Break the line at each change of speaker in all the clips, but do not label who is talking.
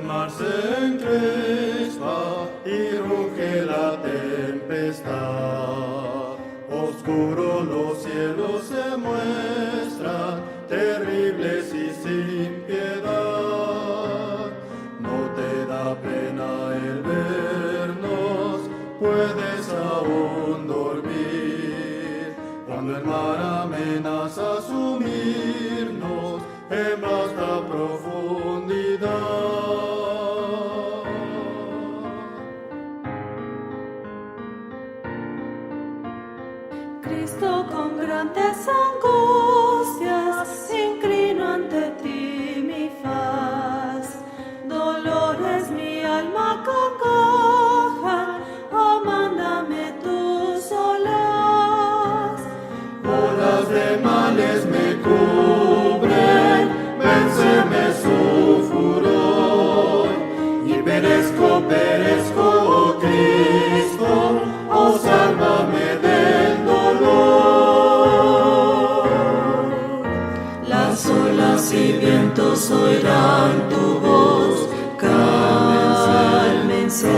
mar se encrespa y ruge la tempestad. Oscuros los cielos se muestran, terribles y sin piedad. No te da pena el vernos, puedes aún dormir. Cuando el mar amenaza sumirnos en vasta profundidad.
Cristo, con grandes angustias, inclino ante ti mi faz. Dolores mi alma congojan, oh mándame tu solaz.
Olas de males me cubren, vénceme su furor. Y perezco, oh Cristo, oh sálvame del dolor.
Las olas y vientos oirán tu voz, cálmense.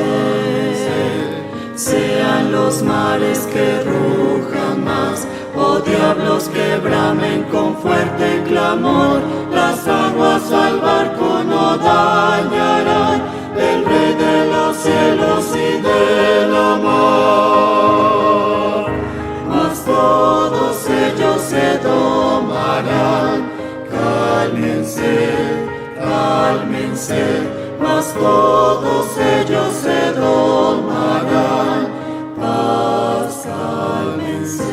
Sean los mares que rujan más, oh diablos que bramen con fuerte clamor. Las aguas al barco no dañarán, del Rey de los cielos y de la mar. Mas todos ellos se domarán, cálmense, cálmense. Mas todos ellos se domarán, paz, cálmense.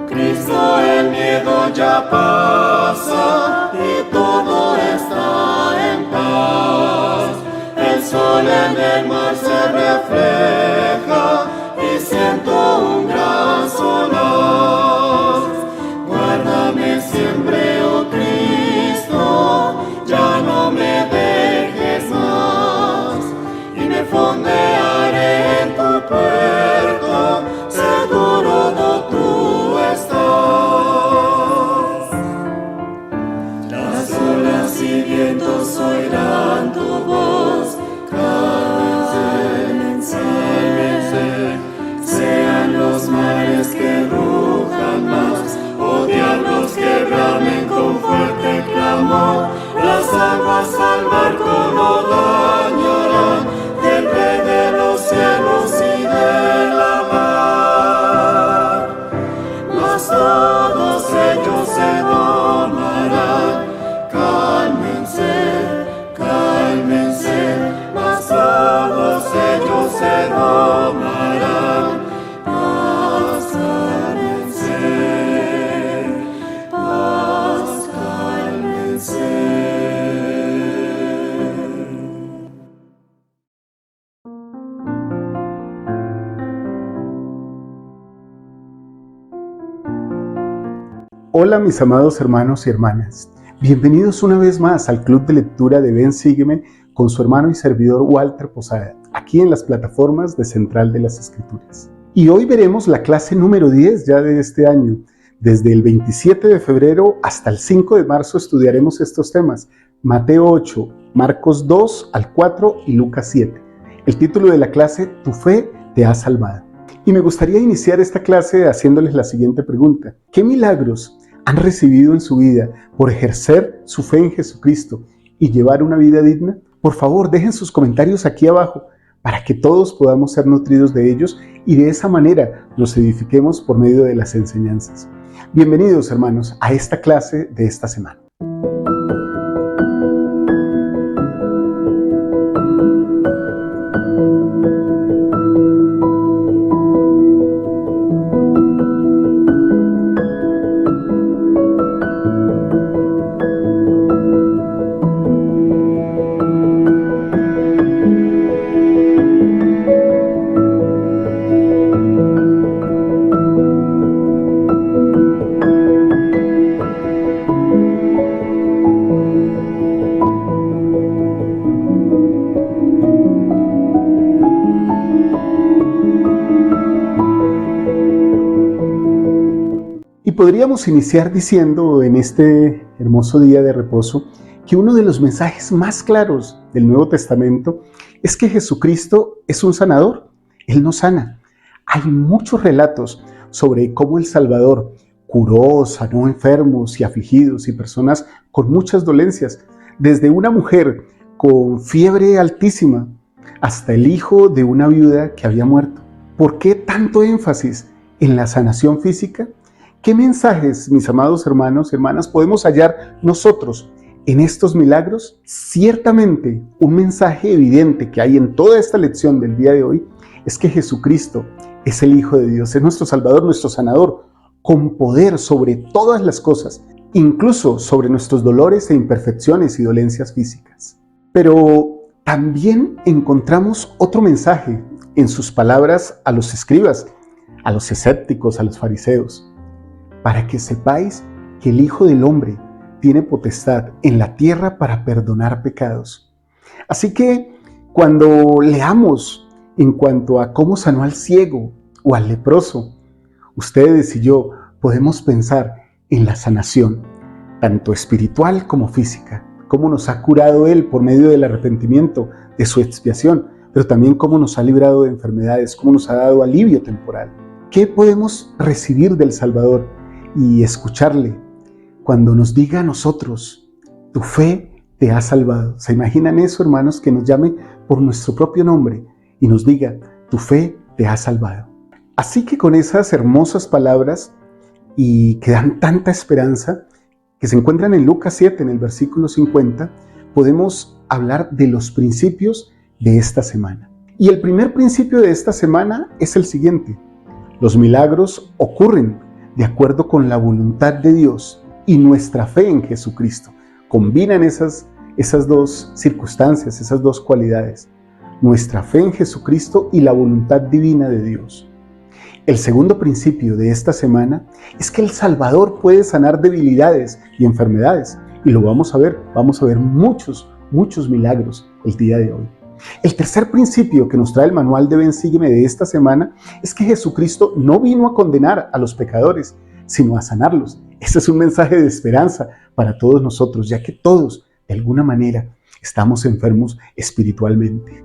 Cristo, el miedo ya pasa y todo está en paz. El sol en el mar se refleja y siento un gran solaz. Guárdame siempre, oh Cristo, ya no me dejes más. Y me fondearé en tu puerto, seguro tú estás. Las olas y vientos oirán tu voz, cálmense, cálmense. Sean los mares que rujan más, oh diablos que bramen con fuerte clamor. Las aguas al barco no dañarán, del Rey de los cielos y de la mar. Mas todos ellos se domarán, cálmense, cálmense. Mas todos ellos se domarán, paz, cálmense, paz, cálmense.
Hola mis amados hermanos y hermanas, bienvenidos una vez más al Club de Lectura de Ven Sígueme con su hermano y servidor Walter Posada, aquí en las plataformas de Central de las Escrituras. Y hoy veremos la clase número 10 ya de este año. Desde el 27 de febrero hasta el 5 de marzo estudiaremos estos temas: Mateo 8, Marcos 2 al 4 y Lucas 7. El título de la clase: Tu fe te ha salvado. Y me gustaría iniciar esta clase haciéndoles la siguiente pregunta: ¿qué milagros han recibido en su vida por ejercer su fe en Jesucristo y llevar una vida digna? Por favor, dejen sus comentarios aquí abajo para que todos podamos ser nutridos de ellos y de esa manera nos edifiquemos por medio de las enseñanzas. Bienvenidos, hermanos, a esta clase de esta semana. podríamos iniciar diciendo en este hermoso día de reposo que uno de los mensajes más claros del Nuevo Testamento es que Jesucristo es un sanador. Él nos sana. Hay muchos relatos sobre cómo el Salvador curó, sanó enfermos y afligidos y personas con muchas dolencias, desde una mujer con fiebre altísima hasta el hijo de una viuda que había muerto. ¿Por qué tanto énfasis en la sanación física? ¿Qué mensajes, mis amados hermanos y hermanas, podemos hallar nosotros en estos milagros? Ciertamente, un mensaje evidente que hay en toda esta lección del día de hoy es que Jesucristo es el Hijo de Dios, es nuestro Salvador, nuestro sanador, con poder sobre todas las cosas, incluso sobre nuestros dolores e imperfecciones y dolencias físicas. Pero también encontramos otro mensaje en sus palabras a los escribas, a los escépticos, a los fariseos, para que sepáis que el Hijo del Hombre tiene potestad en la tierra para perdonar pecados. Así que cuando leamos en cuanto a cómo sanó al ciego o al leproso, ustedes y yo podemos pensar en la sanación, tanto espiritual como física, cómo nos ha curado Él por medio del arrepentimiento, de su expiación, pero también cómo nos ha librado de enfermedades, cómo nos ha dado alivio temporal. ¿Qué podemos recibir del Salvador y escucharle cuando nos diga a nosotros, tu fe te ha salvado? ¿Se imaginan eso, hermanos, que nos llame por nuestro propio nombre y nos diga, tu fe te ha salvado? Así que con esas hermosas palabras y que dan tanta esperanza, que se encuentran en Lucas 7, en el versículo 50, podemos hablar de los principios de esta semana. Y el primer principio de esta semana es el siguiente: los milagros ocurren de acuerdo con la voluntad de Dios y nuestra fe en Jesucristo. Combinan esas dos circunstancias, esas dos cualidades: nuestra fe en Jesucristo y la voluntad divina de Dios. El segundo principio de esta semana es que el Salvador puede sanar debilidades y enfermedades, y lo vamos a ver muchos milagros el día de hoy. El tercer principio que nos trae el manual de Ven Sígueme de esta semana es que Jesucristo no vino a condenar a los pecadores, sino a sanarlos. Este es un mensaje de esperanza para todos nosotros, ya que todos, de alguna manera, estamos enfermos espiritualmente.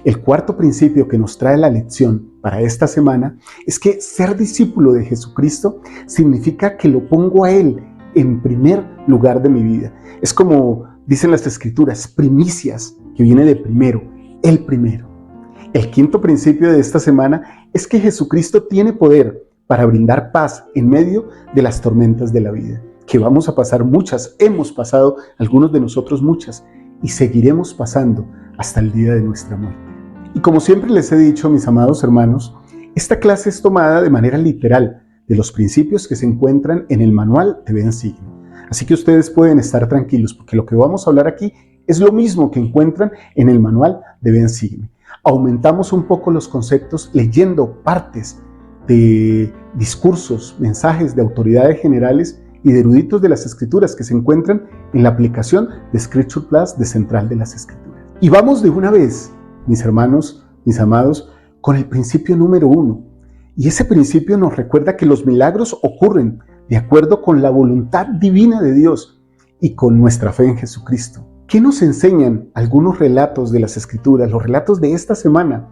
El cuarto principio que nos trae la lección para esta semana es que ser discípulo de Jesucristo significa que lo pongo a Él en primer lugar de mi vida. Es como dicen las Escrituras, primicias, que viene de primero, el primero. El quinto principio de esta semana es que Jesucristo tiene poder para brindar paz en medio de las tormentas de la vida, que vamos a pasar muchas, hemos pasado algunos de nosotros muchas, y seguiremos pasando hasta el día de nuestra muerte. Y como siempre les he dicho, mis amados hermanos, esta clase es tomada de manera literal de los principios que se encuentran en el manual de Ven Sígueme. Así que ustedes pueden estar tranquilos, porque lo que vamos a hablar aquí es lo mismo que encuentran en el manual de Ven Sígueme. Aumentamos un poco los conceptos leyendo partes de discursos, mensajes de autoridades generales y de eruditos de las Escrituras que se encuentran en la aplicación de Scripture Plus de Central de las Escrituras. Y vamos de una vez, mis hermanos, mis amados, con el principio número 1. Y ese principio nos recuerda que los milagros ocurren de acuerdo con la voluntad divina de Dios y con nuestra fe en Jesucristo. ¿Qué nos enseñan algunos relatos de las Escrituras, los relatos de esta semana,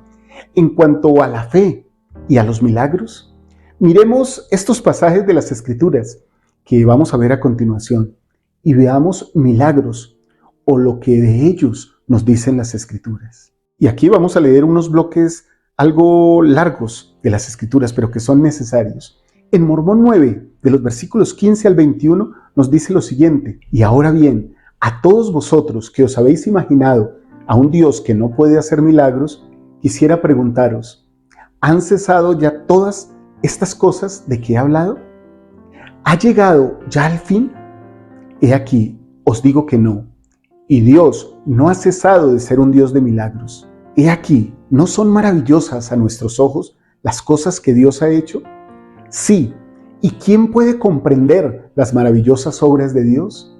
en cuanto a la fe y a los milagros? Miremos estos pasajes de las Escrituras que vamos a ver a continuación y veamos milagros o lo que de ellos nos dicen las Escrituras. Y aquí vamos a leer unos bloques algo largos de las Escrituras, pero que son necesarios. En Mormón 9, de los versículos 15 al 21, nos dice lo siguiente: y ahora bien, a todos vosotros que os habéis imaginado a un Dios que no puede hacer milagros, quisiera preguntaros, ¿han cesado ya todas estas cosas de que he hablado? ¿Ha llegado ya al fin? He aquí, os digo que no. Y Dios no ha cesado de ser un Dios de milagros. He aquí, ¿no son maravillosas a nuestros ojos las cosas que Dios ha hecho? Sí, ¿y quién puede comprender las maravillosas obras de Dios?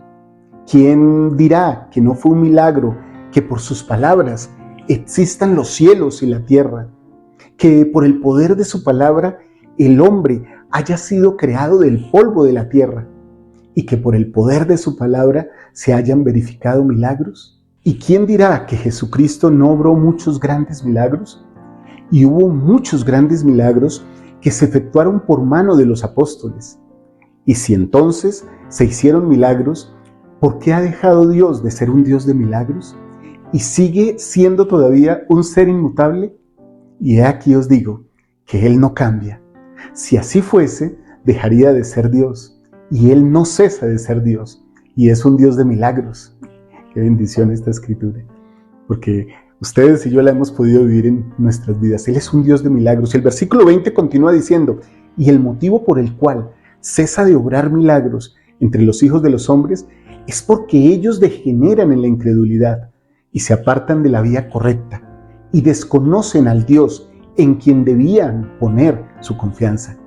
¿Quién dirá que no fue un milagro que por sus palabras existan los cielos y la tierra? Que por el poder de su palabra el hombre haya sido creado del polvo de la tierra y que por el poder de su palabra se hayan verificado milagros? ¿Y quién dirá que Jesucristo no obró muchos grandes milagros? Y hubo muchos grandes milagros que se efectuaron por mano de los apóstoles. Y si entonces se hicieron milagros, ¿por qué ha dejado Dios de ser un Dios de milagros? ¿Y sigue siendo todavía un ser inmutable? Y he aquí os digo que Él no cambia. Si así fuese, dejaría de ser Dios. Y Él no cesa de ser Dios. Y es un Dios de milagros. Qué bendición esta escritura. Porque ustedes y yo la hemos podido vivir en nuestras vidas. Él es un Dios de milagros. Y el versículo 20 continúa diciendo: y el motivo por el cual cesa de obrar milagros entre los hijos de los hombres es porque ellos degeneran en la incredulidad y se apartan de la vía correcta y desconocen al Dios en quien debían poner su confianza.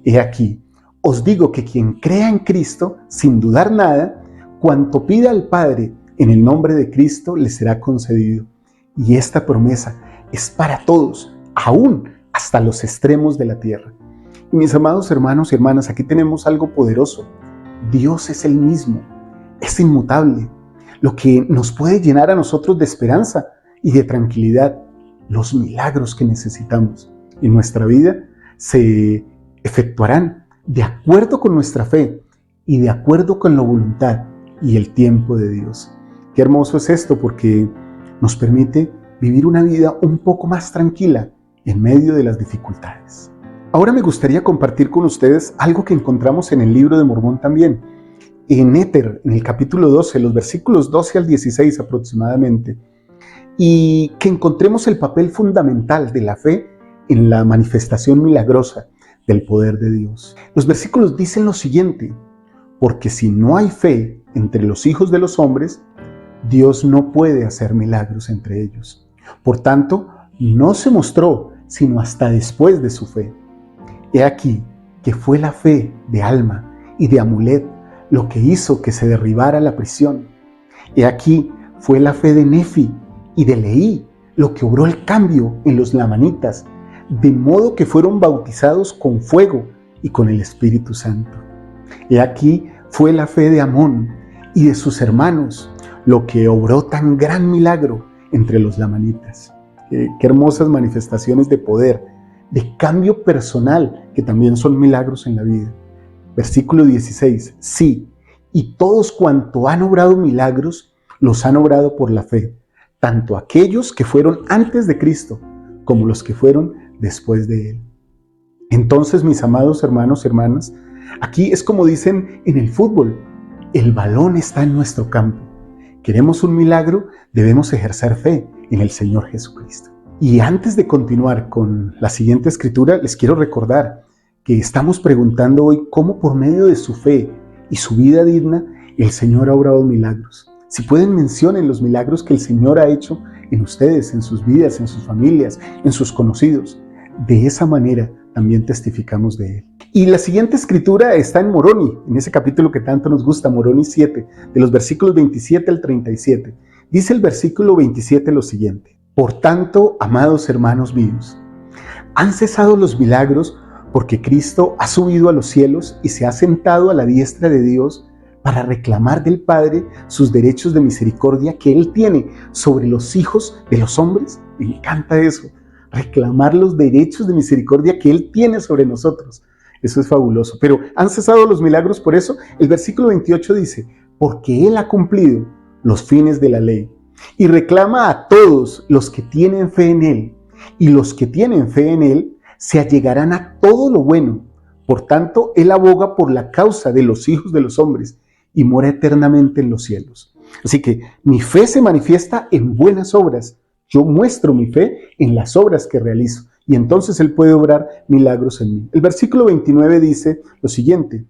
He aquí, os digo que quien crea en Cristo, sin dudar nada, cuanto pida al Padre en el nombre de Cristo le será concedido. Y esta promesa es para todos, aún hasta los extremos de la tierra. Y mis amados hermanos y hermanas, aquí tenemos algo poderoso. Dios es el mismo, es inmutable. Lo que nos puede llenar a nosotros de esperanza y de tranquilidad, los milagros que necesitamos en nuestra vida se efectuarán de acuerdo con nuestra fe y de acuerdo con la voluntad y el tiempo de Dios. Qué hermoso es esto, porque nos permite vivir una vida un poco más tranquila en medio de las dificultades. Ahora me gustaría compartir con ustedes algo que encontramos en el libro de Mormón también. En Éter, en el capítulo 12, los versículos 12 al 16 aproximadamente, y que encontremos el papel fundamental de la fe en la manifestación milagrosa del poder de Dios. Los versículos dicen lo siguiente: porque si no hay fe entre los hijos de los hombres, Dios no puede hacer milagros entre ellos. Por tanto, no se mostró sino hasta después de su fe. He aquí que fue la fe de Alma y de Amulet lo que hizo que se derribara la prisión. He aquí fue la fe de Nefi y de Leí lo que obró el cambio en los lamanitas, de modo que fueron bautizados con fuego y con el Espíritu Santo. He aquí fue la fe de Amón y de sus hermanos lo que obró tan gran milagro entre los lamanitas. Qué hermosas manifestaciones de poder, de cambio personal, que también son milagros en la vida. Versículo 16, sí, y todos cuanto han obrado milagros, los han obrado por la fe, tanto aquellos que fueron antes de Cristo, como los que fueron después de Él. Entonces, mis amados hermanos y hermanas, aquí es como dicen en el fútbol: el balón está en nuestro campo. Queremos un milagro, debemos ejercer fe en el Señor Jesucristo. Y antes de continuar con la siguiente escritura, les quiero recordar que estamos preguntando hoy cómo por medio de su fe y su vida digna el Señor ha obrado milagros. Si pueden, mencionen los milagros que el Señor ha hecho en ustedes, en sus vidas, en sus familias, en sus conocidos. De esa manera también testificamos de Él. Y la siguiente escritura está en Moroni, en ese capítulo que tanto nos gusta, Moroni 7, de los versículos 27 al 37. Dice el versículo 27 lo siguiente: por tanto, amados hermanos míos, han cesado los milagros porque Cristo ha subido a los cielos y se ha sentado a la diestra de Dios para reclamar del Padre sus derechos de misericordia que Él tiene sobre los hijos de los hombres. Me encanta eso, reclamar los derechos de misericordia que Él tiene sobre nosotros. Eso es fabuloso. Pero han cesado los milagros por eso. El versículo 28 dice: porque Él ha cumplido los fines de la ley y reclama a todos los que tienen fe en Él, y los que tienen fe en Él se allegarán a todo lo bueno. Por tanto, Él aboga por la causa de los hijos de los hombres y mora eternamente en los cielos. Así que mi fe se manifiesta en buenas obras. Yo muestro mi fe en las obras que realizo, y entonces Él puede obrar milagros en mí. El versículo 29 dice lo siguiente: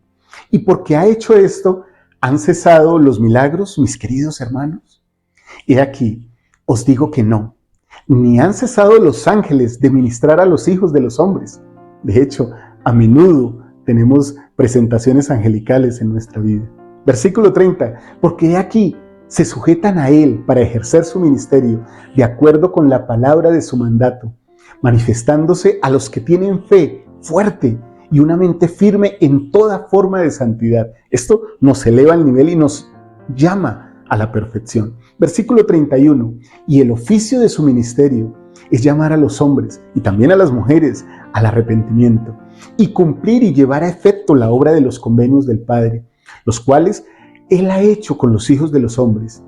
y porque ha hecho esto, ¿han cesado los milagros, mis queridos hermanos? He aquí, os digo que no, ni han cesado los ángeles de ministrar a los hijos de los hombres. De hecho, a menudo tenemos presentaciones angelicales en nuestra vida. Versículo 30, porque he aquí, se sujetan a Él para ejercer su ministerio de acuerdo con la palabra de su mandato, manifestándose a los que tienen fe fuerte y una mente firme en toda forma de santidad. Esto nos eleva al nivel y nos llama a la perfección. Versículo 31. Y el oficio de su ministerio es llamar a los hombres y también a las mujeres al arrepentimiento y cumplir y llevar a efecto la obra de los convenios del Padre, los cuales Él ha hecho con los hijos de los hombres,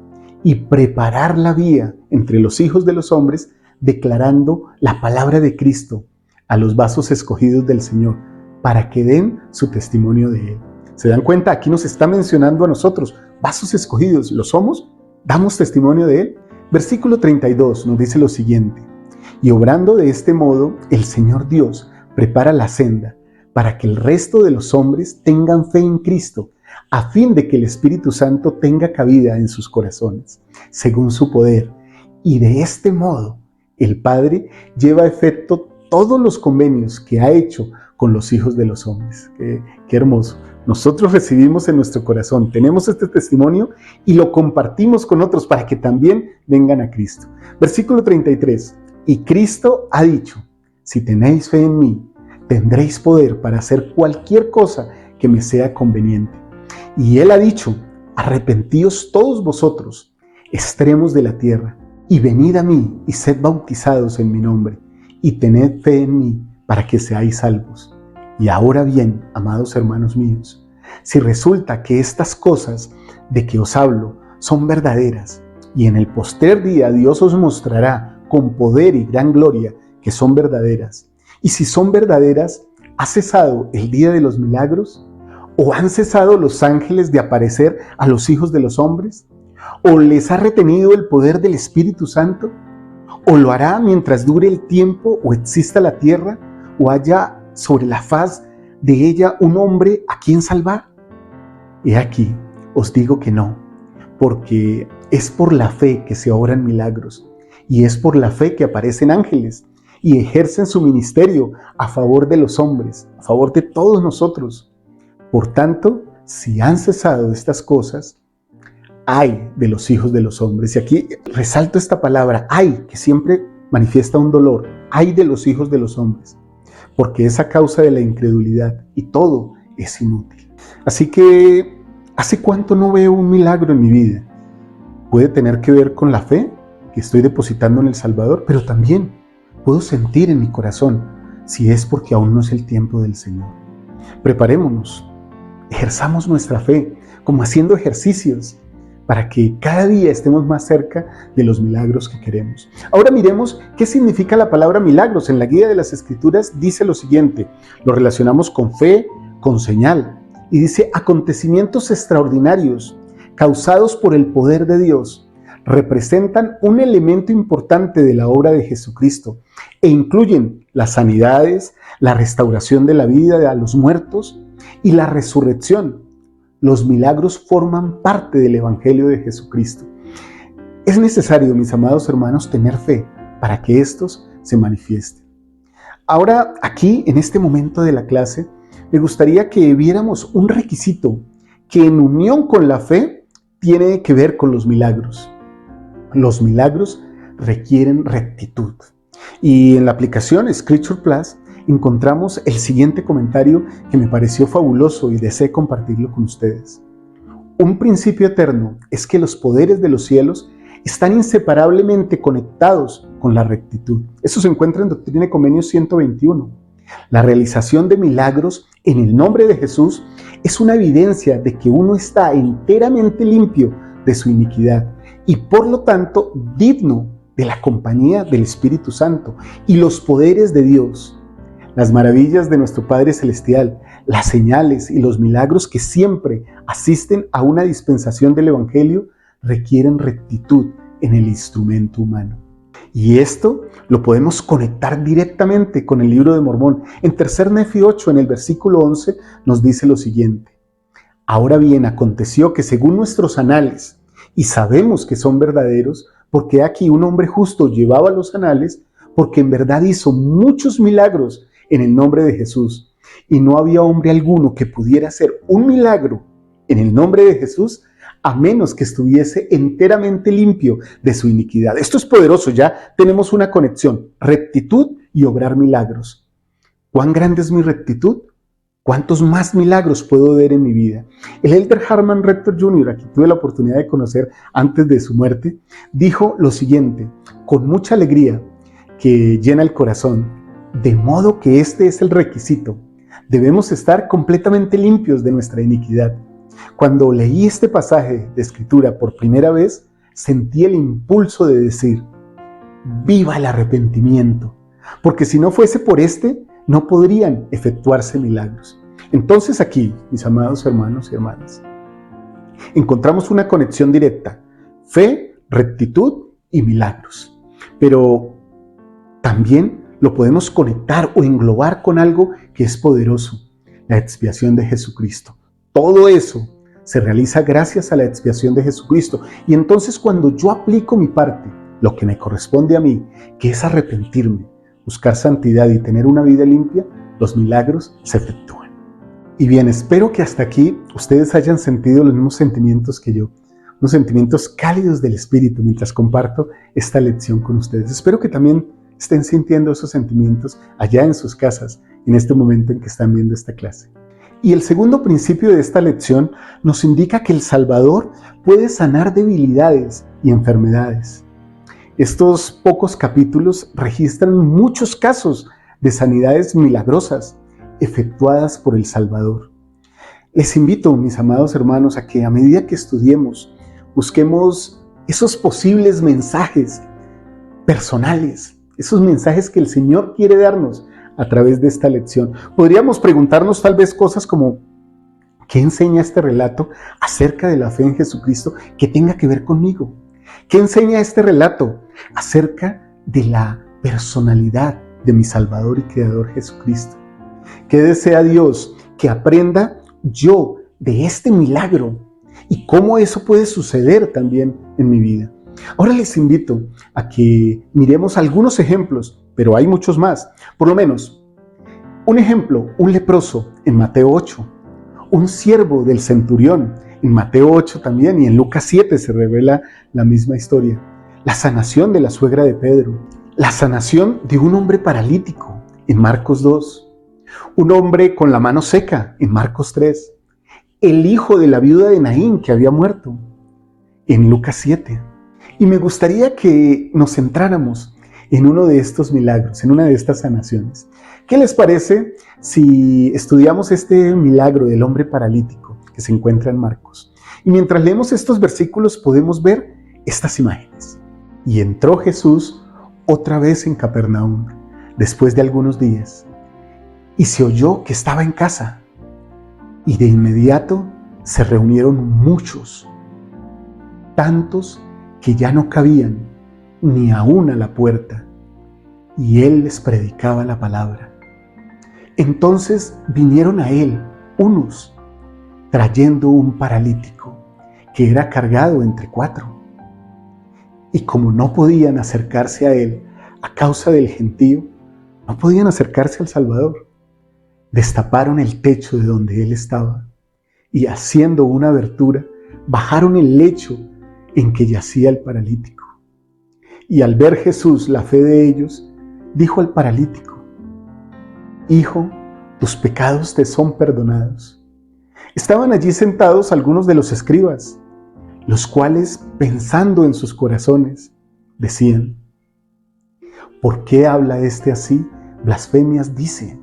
y preparar la vía entre los hijos de los hombres, declarando la palabra de Cristo a los vasos escogidos del Señor, para que den su testimonio de Él. ¿Se dan cuenta? Aquí nos está mencionando a nosotros, vasos escogidos, ¿lo somos? ¿Damos testimonio de Él? Versículo 32 nos dice lo siguiente: y obrando de este modo, el Señor Dios prepara la senda para que el resto de los hombres tengan fe en Cristo, a fin de que el Espíritu Santo tenga cabida en sus corazones, según su poder. Y de este modo, el Padre lleva a efecto todos los convenios que ha hecho con los hijos de los hombres. Qué hermoso. Nosotros recibimos en nuestro corazón, tenemos este testimonio y lo compartimos con otros para que también vengan a Cristo. Versículo 33. Y Cristo ha dicho: si tenéis fe en mí, tendréis poder para hacer cualquier cosa que me sea conveniente. Y Él ha dicho: arrepentíos todos vosotros, extremos de la tierra, y venid a mí y sed bautizados en mi nombre, y tened fe en mí para que seáis salvos. Y ahora bien, amados hermanos míos, si resulta que estas cosas de que os hablo son verdaderas, y en el postrer día Dios os mostrará con poder y gran gloria que son verdaderas, y si son verdaderas, ¿ha cesado el día de los milagros? ¿O han cesado los ángeles de aparecer a los hijos de los hombres? ¿O les ha retenido el poder del Espíritu Santo? ¿O lo hará mientras dure el tiempo o exista la tierra? ¿O haya sobre la faz de ella un hombre a quien salvar? He aquí, os digo que no, porque es por la fe que se obran milagros, y es por la fe que aparecen ángeles y ejercen su ministerio a favor de los hombres, a favor de todos nosotros. Por tanto, si han cesado estas cosas, ay de los hijos de los hombres. Y aquí resalto esta palabra, ay, que siempre manifiesta un dolor. Ay de los hijos de los hombres, porque es a causa de la incredulidad y todo es inútil. Así que, ¿hace cuánto no veo un milagro en mi vida? Puede tener que ver con la fe que estoy depositando en el Salvador, pero también puedo sentir en mi corazón si es porque aún no es el tiempo del Señor. Preparémonos. Ejerzamos nuestra fe como haciendo ejercicios para que cada día estemos más cerca de los milagros que queremos. Ahora miremos qué significa la palabra milagros. En la guía de las Escrituras dice lo siguiente, lo relacionamos con fe, con señal, y dice acontecimientos extraordinarios causados por el poder de Dios. Representan un elemento importante de la obra de Jesucristo e incluyen las sanidades, la restauración de la vida a los muertos y la resurrección. Los milagros forman parte del Evangelio de Jesucristo. Es necesario, mis amados hermanos, tener fe para que estos se manifiesten. Ahora, aquí, en este momento de la clase, me gustaría que viéramos un requisito que en unión con la fe tiene que ver con los milagros. Los milagros requieren rectitud. Y en la aplicación Scripture Plus encontramos el siguiente comentario que me pareció fabuloso y deseé compartirlo con ustedes. Un principio eterno es que los poderes de los cielos están inseparablemente conectados con la rectitud. Eso se encuentra en Doctrina y Convenios 121. La realización de milagros en el nombre de Jesús es una evidencia de que uno está enteramente limpio de su iniquidad y por lo tanto digno de la compañía del Espíritu Santo y los poderes de Dios. Las maravillas de nuestro Padre Celestial, las señales y los milagros que siempre asisten a una dispensación del Evangelio requieren rectitud en el instrumento humano. Y esto lo podemos conectar directamente con el libro de Mormón. En 3 Nefi 8, en el versículo 11, nos dice lo siguiente. Ahora bien, aconteció que según nuestros anales, y sabemos que son verdaderos, porque aquí un hombre justo llevaba los anales, porque en verdad hizo muchos milagros en el nombre de Jesús, y no había hombre alguno que pudiera hacer un milagro en el nombre de Jesús, a menos que estuviese enteramente limpio de su iniquidad. Esto es poderoso, ya tenemos una conexión, rectitud y obrar milagros. ¿Cuán grande es mi rectitud? ¿Cuántos más milagros puedo ver en mi vida? El elder Harman Rector Jr., a quien tuve la oportunidad de conocer antes de su muerte, dijo lo siguiente, con mucha alegría que llena el corazón, de modo que este es el requisito. Debemos estar completamente limpios de nuestra iniquidad. Cuando leí este pasaje de Escritura por primera vez, sentí el impulso de decir, ¡viva el arrepentimiento! Porque si no fuese por no podrían efectuarse milagros. Entonces aquí, mis amados hermanos y hermanas, encontramos una conexión directa, fe, rectitud y milagros. Pero también lo podemos conectar o englobar con algo que es poderoso, la expiación de Jesucristo. Todo eso se realiza gracias a la expiación de Jesucristo. Y entonces cuando yo aplico mi parte, lo que me corresponde a mí, que es arrepentirme, buscar santidad y tener una vida limpia, los milagros se efectúan. Y bien, espero que hasta aquí ustedes hayan sentido los mismos sentimientos que yo, unos sentimientos cálidos del Espíritu mientras comparto esta lección con ustedes. Espero que también estén sintiendo esos sentimientos allá en sus casas, en este momento en que están viendo esta clase. Y el segundo principio de esta lección nos indica que el Salvador puede sanar debilidades y enfermedades. Estos pocos capítulos registran muchos casos de sanidades milagrosas efectuadas por el Salvador. Les invito, mis amados hermanos, a que a medida que estudiemos, busquemos esos posibles mensajes personales, esos mensajes que el Señor quiere darnos a través de esta lección. Podríamos preguntarnos tal vez cosas como, ¿qué enseña este relato acerca de la fe en Jesucristo que tenga que ver conmigo? ¿Qué enseña este relato acerca de la personalidad de mi Salvador y Creador Jesucristo? ¿Qué desea Dios que aprenda yo de este milagro y cómo eso puede suceder también en mi vida? Ahora les invito a que miremos algunos ejemplos, pero hay muchos más. Por lo menos, un ejemplo, un leproso en Mateo 8, un siervo del centurión en Mateo 8 también, y en Lucas 7 se revela la misma historia. La sanación de la suegra de Pedro, la sanación de un hombre paralítico en Marcos 2, un hombre con la mano seca en Marcos 3, el hijo de la viuda de Naín que había muerto en Lucas 7. Y me gustaría que nos centráramos en uno de estos milagros, en una de estas sanaciones. ¿Qué les parece si estudiamos este milagro del hombre paralítico que se encuentra en Marcos? Y mientras leemos estos versículos podemos ver estas imágenes. Y entró Jesús otra vez en Capernaum, después de algunos días, y se oyó que estaba en casa. Y de inmediato se reunieron muchos, tantos que ya no cabían ni aún a la puerta, y él les predicaba la palabra. Entonces vinieron a él unos, trayendo un paralítico, que era cargado entre 4. Y como no podían acercarse a él a causa del gentío, no podían acercarse al Salvador, destaparon el techo de donde él estaba, y haciendo una abertura, bajaron el lecho en que yacía el paralítico. Y al ver Jesús la fe de ellos, dijo al paralítico, Hijo, tus pecados te son perdonados. Estaban allí sentados algunos de los escribas, los cuales, pensando en sus corazones, decían, ¿por qué habla este así? Blasfemias dice.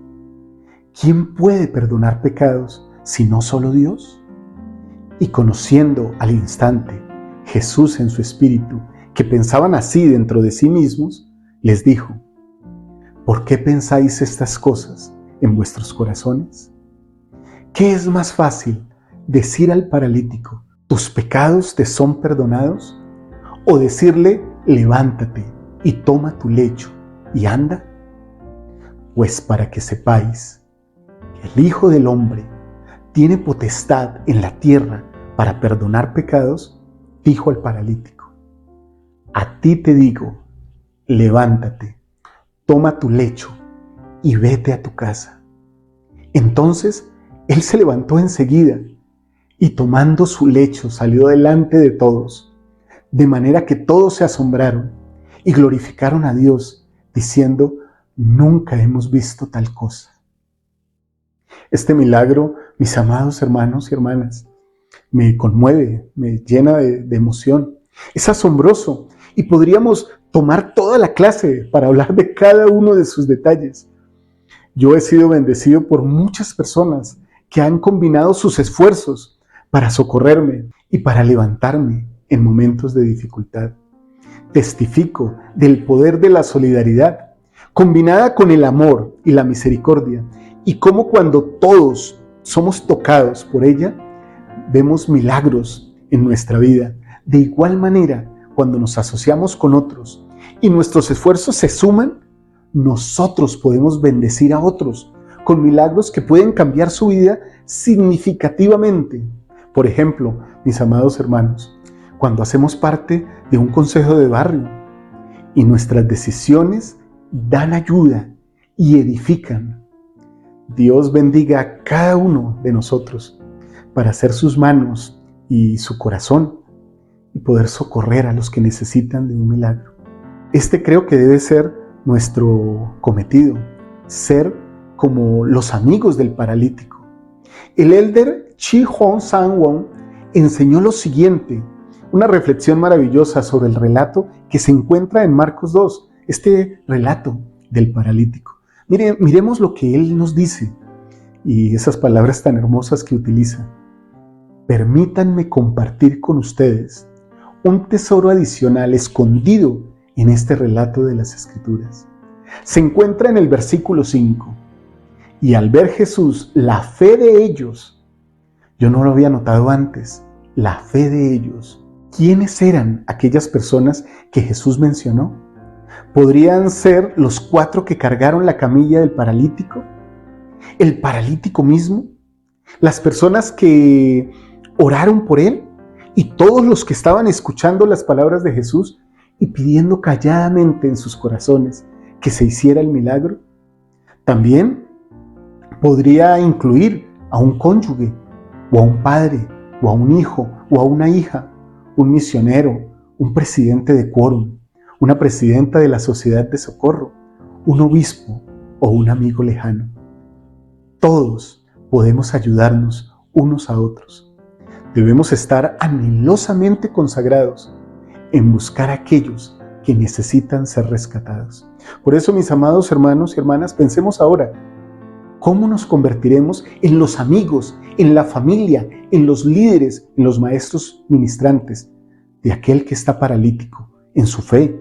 ¿Quién puede perdonar pecados sino solo Dios? Y conociendo al instante Jesús en su espíritu, que pensaban así dentro de sí mismos, les dijo, ¿por qué pensáis estas cosas en vuestros corazones? ¿Qué es más fácil, decir al paralítico, tus pecados te son perdonados? ¿O decirle, levántate y toma tu lecho y anda? Pues para que sepáis que el Hijo del Hombre tiene potestad en la tierra para perdonar pecados, dijo al paralítico, a ti te digo, levántate, toma tu lecho y vete a tu casa. Entonces él se levantó enseguida y tomando su lecho salió delante de todos, de manera que todos se asombraron y glorificaron a Dios, diciendo, nunca hemos visto tal cosa. Este milagro, mis amados hermanos y hermanas, me conmueve, me llena de emoción. Es asombroso y podríamos tomar toda la clase para hablar de cada uno de sus detalles. Yo he sido bendecido por muchas personas que han combinado sus esfuerzos para socorrerme y para levantarme en momentos de dificultad. Testifico del poder de la solidaridad, combinada con el amor y la misericordia, y cómo cuando todos somos tocados por ella, vemos milagros en nuestra vida. De igual manera, cuando nos asociamos con otros y nuestros esfuerzos se suman, nosotros podemos bendecir a otros con milagros que pueden cambiar su vida significativamente. Por ejemplo, mis amados hermanos, cuando hacemos parte de un consejo de barrio y nuestras decisiones dan ayuda y edifican, Dios bendiga a cada uno de nosotros para hacer sus manos y su corazón y poder socorrer a los que necesitan de un milagro. Este creo que debe ser nuestro cometido, ser como los amigos del paralítico. El elder Chi Hong Sang Won enseñó lo siguiente, una reflexión maravillosa sobre el relato que se encuentra en Marcos 2, este relato del paralítico. Miremos lo que él nos dice y esas palabras tan hermosas que utiliza. Permítanme compartir con ustedes un tesoro adicional escondido en este relato de las Escrituras. Se encuentra en el versículo 5. Y al ver Jesús la fe de ellos, yo no lo había notado antes, la fe de ellos. ¿Quiénes eran aquellas personas que Jesús mencionó? ¿Podrían ser los 4 que cargaron la camilla del paralítico? ¿El paralítico mismo? ¿Las personas que oraron por él? ¿Y todos los que estaban escuchando las palabras de Jesús y pidiendo calladamente en sus corazones que se hiciera el milagro? También podría incluir a un cónyuge, o a un padre, o a un hijo, o a una hija, un misionero, un presidente de quórum, una presidenta de la sociedad de socorro, un obispo o un amigo lejano. Todos podemos ayudarnos unos a otros. Debemos estar anhelosamente consagrados en buscar a aquellos que necesitan ser rescatados. Por eso, mis amados hermanos y hermanas, pensemos ahora, ¿cómo nos convertiremos en los amigos, en la familia, en los líderes, en los maestros ministrantes de aquel que está paralítico en su fe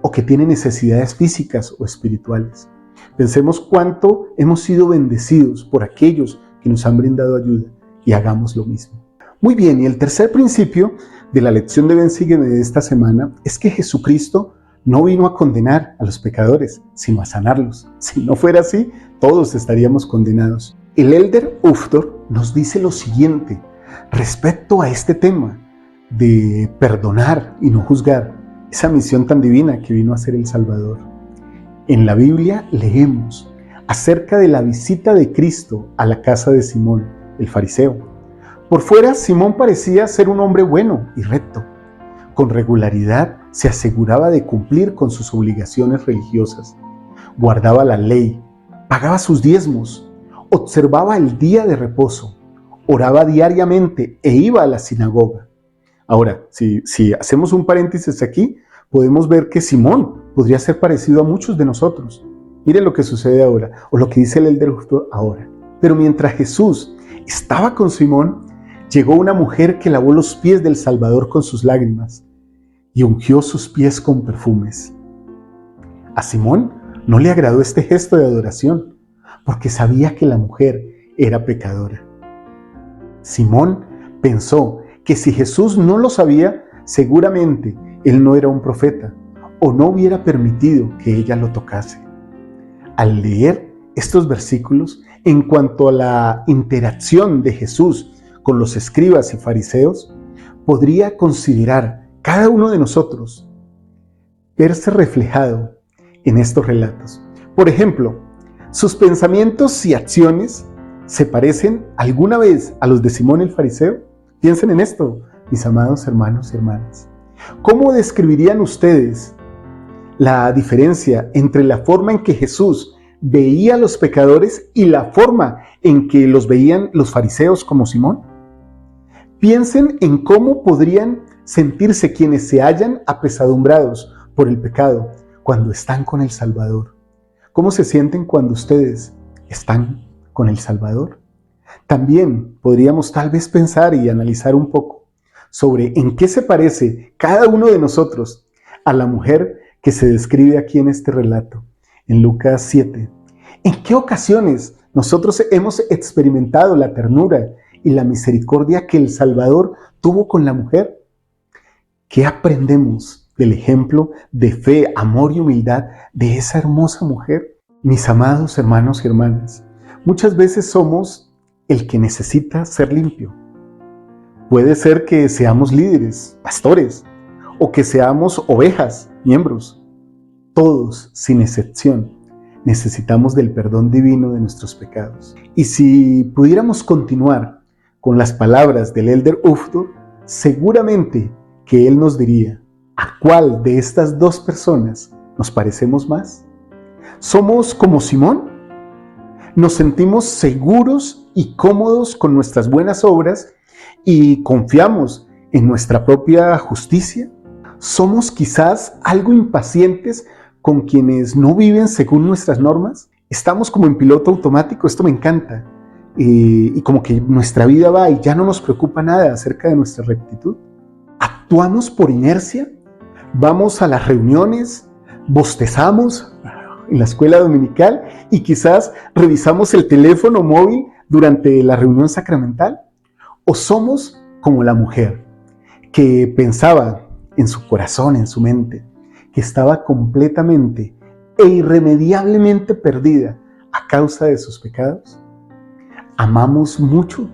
o que tiene necesidades físicas o espirituales? Pensemos cuánto hemos sido bendecidos por aquellos que nos han brindado ayuda y hagamos lo mismo. Muy bien, y el tercer principio de la lección de Ven Sígueme de esta semana es que Jesucristo no vino a condenar a los pecadores, sino a sanarlos. Si no fuera así, todos estaríamos condenados. El elder Uftor nos dice lo siguiente respecto a este tema de perdonar y no juzgar, esa misión tan divina que vino a ser el Salvador. En la Biblia leemos acerca de la visita de Cristo a la casa de Simón, el fariseo. Por fuera, Simón parecía ser un hombre bueno y recto. Con regularidad se aseguraba de cumplir con sus obligaciones religiosas. Guardaba la ley, pagaba sus diezmos, observaba el día de reposo, oraba diariamente e iba a la sinagoga. Ahora, si hacemos un paréntesis aquí, podemos ver que Simón podría ser parecido a muchos de nosotros. Miren lo que sucede ahora, o lo que dice el elder ahora. Pero mientras Jesús estaba con Simón, llegó una mujer que lavó los pies del Salvador con sus lágrimas y ungió sus pies con perfumes. A Simón no le agradó este gesto de adoración, porque sabía que la mujer era pecadora. Simón pensó que si Jesús no lo sabía, seguramente él no era un profeta o no hubiera permitido que ella lo tocase. Al leer estos versículos, en cuanto a la interacción de Jesús con los escribas y fariseos, podría considerar cada uno de nosotros verse reflejado en estos relatos. Por ejemplo, sus pensamientos y acciones se parecen alguna vez a los de Simón el fariseo. Piensen en esto, mis amados hermanos y hermanas. ¿Cómo describirían ustedes la diferencia entre la forma en que Jesús veía a los pecadores y la forma en que los veían los fariseos como Simón. Piensen en cómo podrían sentirse quienes se hallan apesadumbrados por el pecado cuando están con el Salvador. ¿Cómo se sienten cuando ustedes están con el Salvador? También podríamos tal vez pensar y analizar un poco sobre en qué se parece cada uno de nosotros a la mujer que se describe aquí en este relato, en Lucas 7. ¿En qué ocasiones nosotros hemos experimentado la ternura y la misericordia que el Salvador tuvo con la mujer? ¿Qué aprendemos del ejemplo de fe, amor y humildad de esa hermosa mujer? Mis amados hermanos y hermanas, muchas veces somos el que necesita ser limpio. Puede ser que seamos líderes, pastores, o que seamos ovejas, miembros. Todos, sin excepción, necesitamos del perdón divino de nuestros pecados. Y si pudiéramos continuar con las palabras del Elder Ufdur, seguramente que él nos diría, ¿a cuál de estas dos personas nos parecemos más? ¿Somos como Simón? ¿Nos sentimos seguros y cómodos con nuestras buenas obras y confiamos en nuestra propia justicia? ¿Somos quizás algo impacientes con quienes no viven según nuestras normas? ¿Estamos como en piloto automático? Esto me encanta. Y como que nuestra vida va y ya no nos preocupa nada acerca de nuestra rectitud. ¿Actuamos por inercia? ¿Vamos a las reuniones? ¿Bostezamos en la escuela dominical? ¿Y quizás revisamos el teléfono móvil durante la reunión sacramental? ¿O somos como la mujer que pensaba en su corazón, en su mente, que estaba completamente e irremediablemente perdida a causa de sus pecados? ¿Amamos mucho?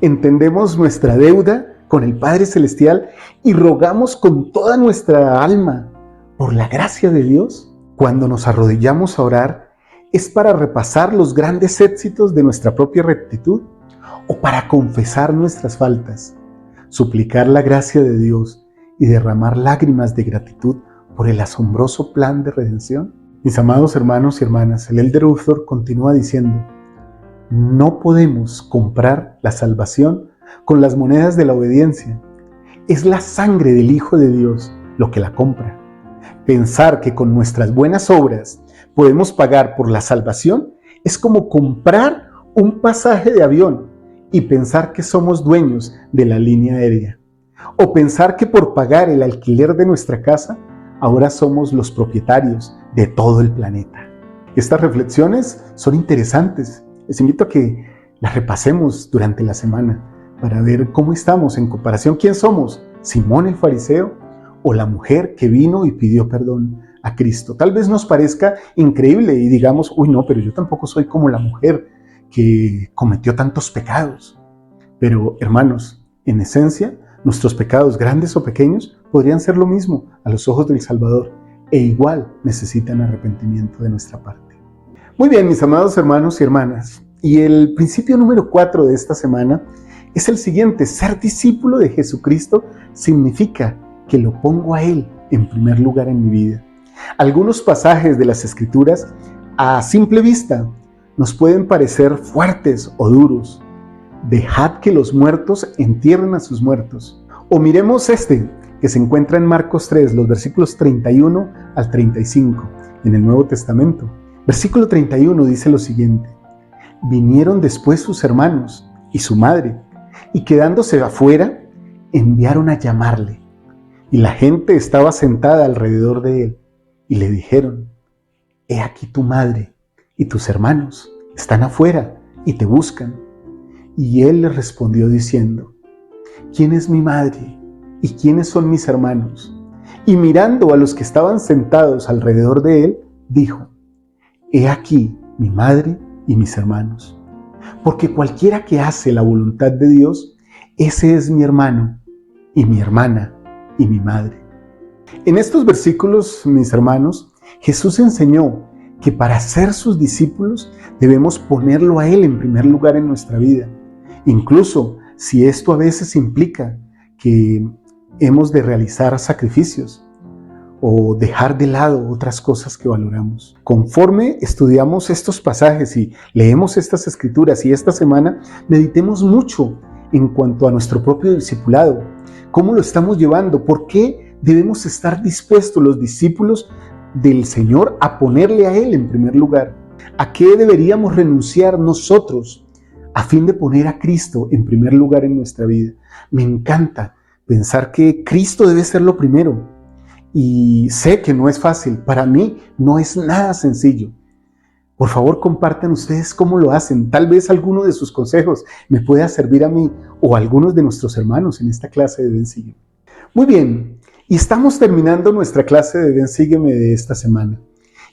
¿Entendemos nuestra deuda con el Padre Celestial y rogamos con toda nuestra alma por la gracia de Dios? Cuando nos arrodillamos a orar, ¿es para repasar los grandes éxitos de nuestra propia rectitud o para confesar nuestras faltas, suplicar la gracia de Dios y derramar lágrimas de gratitud por el asombroso plan de redención? Mis amados hermanos y hermanas, el Elder Ufdur continúa diciendo, no podemos comprar la salvación con las monedas de la obediencia. Es la sangre del Hijo de Dios lo que la compra. Pensar que con nuestras buenas obras podemos pagar por la salvación es como comprar un pasaje de avión y pensar que somos dueños de la línea aérea. O pensar que por pagar el alquiler de nuestra casa, ahora somos los propietarios de todo el planeta. Estas reflexiones son interesantes. Les invito a que las repasemos durante la semana para ver cómo estamos en comparación. ¿Quién somos? ¿Simón el fariseo o la mujer que vino y pidió perdón a Cristo? Tal vez nos parezca increíble y digamos, uy no, pero yo tampoco soy como la mujer que cometió tantos pecados. Pero hermanos, en esencia, nuestros pecados, grandes o pequeños, podrían ser lo mismo a los ojos del Salvador e igual necesitan arrepentimiento de nuestra parte. Muy bien, mis amados hermanos y hermanas, y el principio número 4 de esta semana es el siguiente: ser discípulo de Jesucristo significa que lo pongo a Él en primer lugar en mi vida. Algunos pasajes de las Escrituras a simple vista nos pueden parecer fuertes o duros. Dejad que los muertos entierren a sus muertos. O miremos este, que se encuentra en Marcos 3, los versículos 31 al 35, en el Nuevo Testamento. Versículo 31 dice lo siguiente: vinieron después sus hermanos y su madre, y quedándose afuera, enviaron a llamarle. Y la gente estaba sentada alrededor de él, y le dijeron: he aquí tu madre y tus hermanos están afuera y te buscan. Y él les respondió diciendo: ¿quién es mi madre y quiénes son mis hermanos? Y mirando a los que estaban sentados alrededor de él, dijo: he aquí mi madre y mis hermanos. Porque cualquiera que hace la voluntad de Dios, ese es mi hermano y mi hermana y mi madre. En estos versículos, mis hermanos, Jesús enseñó que para ser sus discípulos debemos ponerlo a Él en primer lugar en nuestra vida. Incluso si esto a veces implica que hemos de realizar sacrificios. o dejar de lado otras cosas que valoramos. Conforme estudiamos estos pasajes y leemos estas escrituras y esta semana meditemos mucho en cuanto a nuestro propio discipulado, cómo lo estamos llevando, por qué debemos estar dispuestos los discípulos del Señor a ponerle a Él en primer lugar, a qué deberíamos renunciar nosotros a fin de poner a Cristo en primer lugar en nuestra vida. Me encanta pensar que Cristo debe ser lo primero. Y sé que no es fácil, para mí no es nada sencillo. Por favor, compartan ustedes cómo lo hacen. Tal vez alguno de sus consejos me pueda servir a mí o a algunos de nuestros hermanos en esta clase de Ven Sígueme. Muy bien, y estamos terminando nuestra clase de Ven Sígueme de esta semana.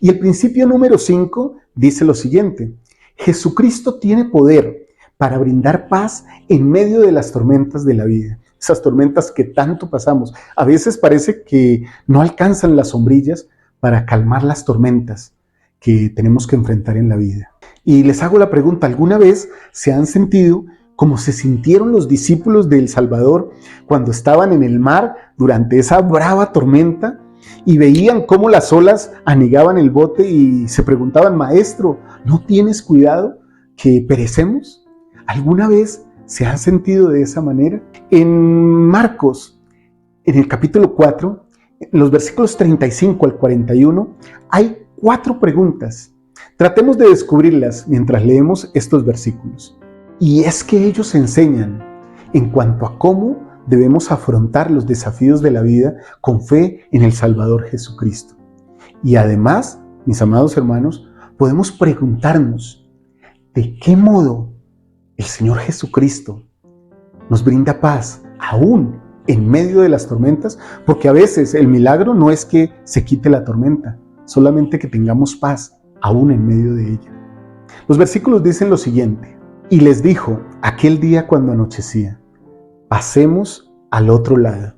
Y el principio número 5 dice lo siguiente: Jesucristo tiene poder para brindar paz en medio de las tormentas de la vida. Esas tormentas que tanto pasamos. A veces parece que no alcanzan las sombrillas para calmar las tormentas que tenemos que enfrentar en la vida. Y les hago la pregunta, ¿alguna vez se han sentido como se sintieron los discípulos del Salvador cuando estaban en el mar durante esa brava tormenta y veían cómo las olas anegaban el bote y se preguntaban: Maestro, ¿no tienes cuidado que perecemos? ¿Alguna vez se han sentido de esa manera? En Marcos, en el capítulo 4, los versículos 35 al 41, hay 4 preguntas. Tratemos de descubrirlas mientras leemos estos versículos. Y es que ellos enseñan en cuanto a cómo debemos afrontar los desafíos de la vida con fe en el Salvador Jesucristo. Y además, mis amados hermanos, podemos preguntarnos de qué modo el Señor Jesucristo nos brinda paz aún en medio de las tormentas, porque a veces el milagro no es que se quite la tormenta, solamente que tengamos paz aún en medio de ella. Los versículos dicen lo siguiente: y les dijo aquel día cuando anochecía: pasemos al otro lado.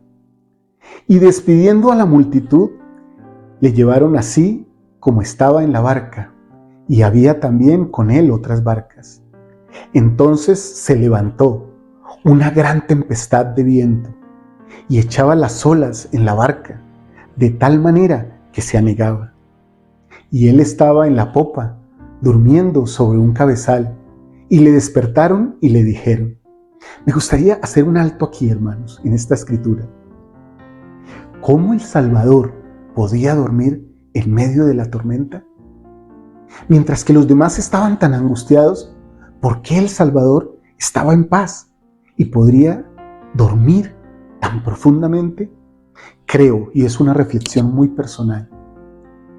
Y despidiendo a la multitud, le llevaron así como estaba en la barca, y había también con él otras barcas. Entonces se levantó una gran tempestad de viento y echaba las olas en la barca, de tal manera que se anegaba. Y él estaba en la popa, durmiendo sobre un cabezal, y le despertaron y le dijeron. Me gustaría hacer un alto aquí, hermanos, en esta escritura. ¿Cómo el Salvador podía dormir en medio de la tormenta? Mientras que los demás estaban tan angustiados, ¿por qué el Salvador estaba en paz y podría dormir tan profundamente? Creo, y es una reflexión muy personal,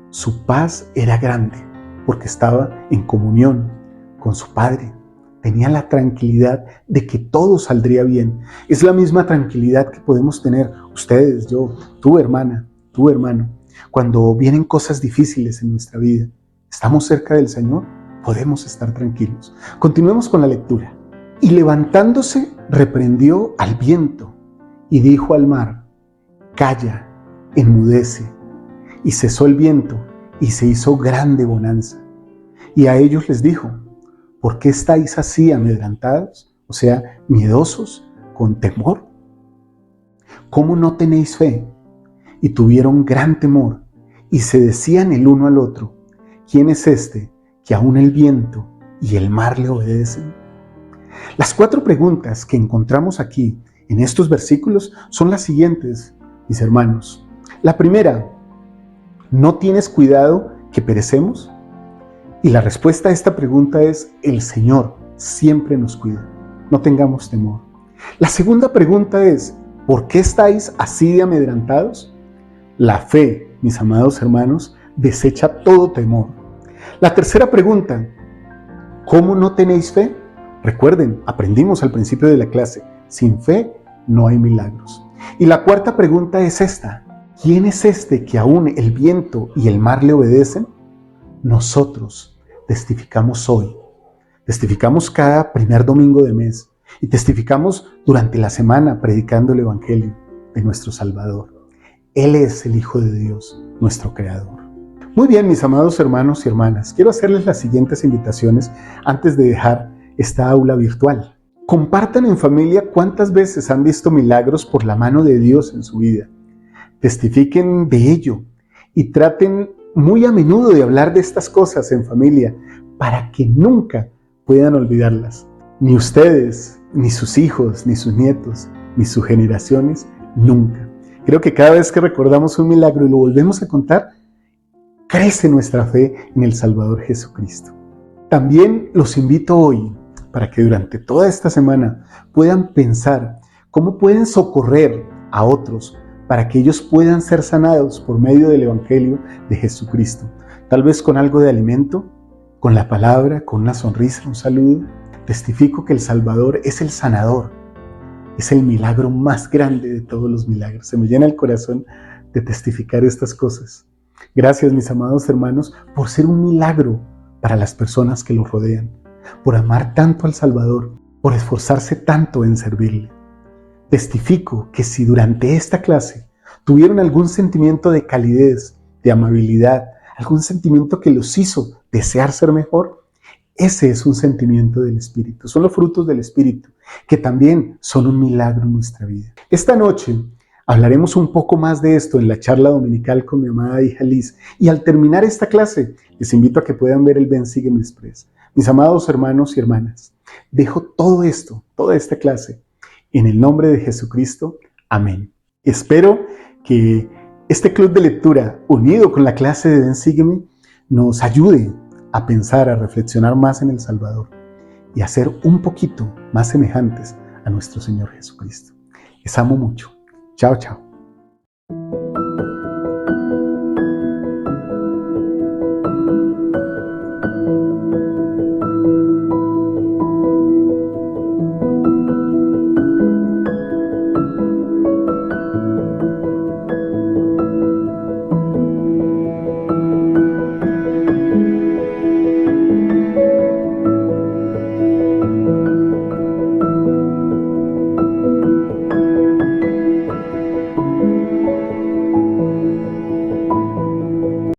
su paz era grande porque estaba en comunión con su Padre. Tenía la tranquilidad de que todo saldría bien. Es la misma tranquilidad que podemos tener ustedes, yo, tu hermana, tu hermano, cuando vienen cosas difíciles en nuestra vida. Estamos cerca del Señor, podemos estar tranquilos. Continuemos con la lectura. Y levantándose, reprendió al viento y dijo al mar: calla, enmudece. Y cesó el viento y se hizo grande bonanza. Y a ellos les dijo: ¿por qué estáis así amedrentados? O sea, miedosos, con temor. ¿Cómo no tenéis fe? Y tuvieron gran temor y se decían el uno al otro: ¿quién es este que aún el viento y el mar le obedecen? Las 4 preguntas que encontramos aquí en estos versículos son las siguientes, mis hermanos. La primera: ¿no tienes cuidado que perecemos? Y la respuesta a esta pregunta es: el Señor siempre nos cuida. No tengamos temor. La segunda pregunta es: ¿por qué estáis así de amedrentados? La fe, mis amados hermanos, desecha todo temor. La tercera pregunta: ¿cómo no tenéis fe? Recuerden, aprendimos al principio de la clase, sin fe no hay milagros. Y la cuarta pregunta es esta: ¿quién es este que aún el viento y el mar le obedecen? Nosotros testificamos hoy, testificamos cada primer domingo de mes y testificamos durante la semana predicando el Evangelio de nuestro Salvador. Él es el Hijo de Dios, nuestro Creador. Muy bien, mis amados hermanos y hermanas, quiero hacerles las siguientes invitaciones antes de dejar esta aula virtual. Compartan en familia cuántas veces han visto milagros por la mano de Dios en su vida. testifiquen de ello y traten muy a menudo de hablar de estas cosas en familia para que nunca puedan olvidarlas. Ni ustedes, ni sus hijos, ni sus nietos, ni sus generaciones, nunca. Creo que cada vez que recordamos un milagro y lo volvemos a contar, crece nuestra fe en el Salvador Jesucristo. También los invito hoy para que durante toda esta semana puedan pensar cómo pueden socorrer a otros para que ellos puedan ser sanados por medio del Evangelio de Jesucristo. Tal vez con algo de alimento, con la palabra, con una sonrisa, un saludo. Testifico que el Salvador es el sanador. Es el milagro más grande de todos los milagros. Se me llena el corazón de testificar estas cosas. Gracias, mis amados hermanos, por ser un milagro para las personas que los rodean, por amar tanto al Salvador, por esforzarse tanto en servirle. Testifico que si durante esta clase tuvieron algún sentimiento de calidez, de amabilidad, algún sentimiento que los hizo desear ser mejor, ese es un sentimiento del Espíritu. Son los frutos del Espíritu, que también son un milagro en nuestra vida. Esta noche hablaremos un poco más de esto en la charla dominical con mi amada hija Liz. Y al terminar esta clase, les invito a que puedan ver el Ven Sígueme Express. Mis amados hermanos y hermanas, dejo todo esto, toda esta clase, en el nombre de Jesucristo. Amén. Espero que este club de lectura, unido con la clase de Ven Sígueme, nos ayude a pensar, a reflexionar más en el Salvador y a ser un poquito más semejantes a nuestro Señor Jesucristo. Les amo mucho. Chao, chao.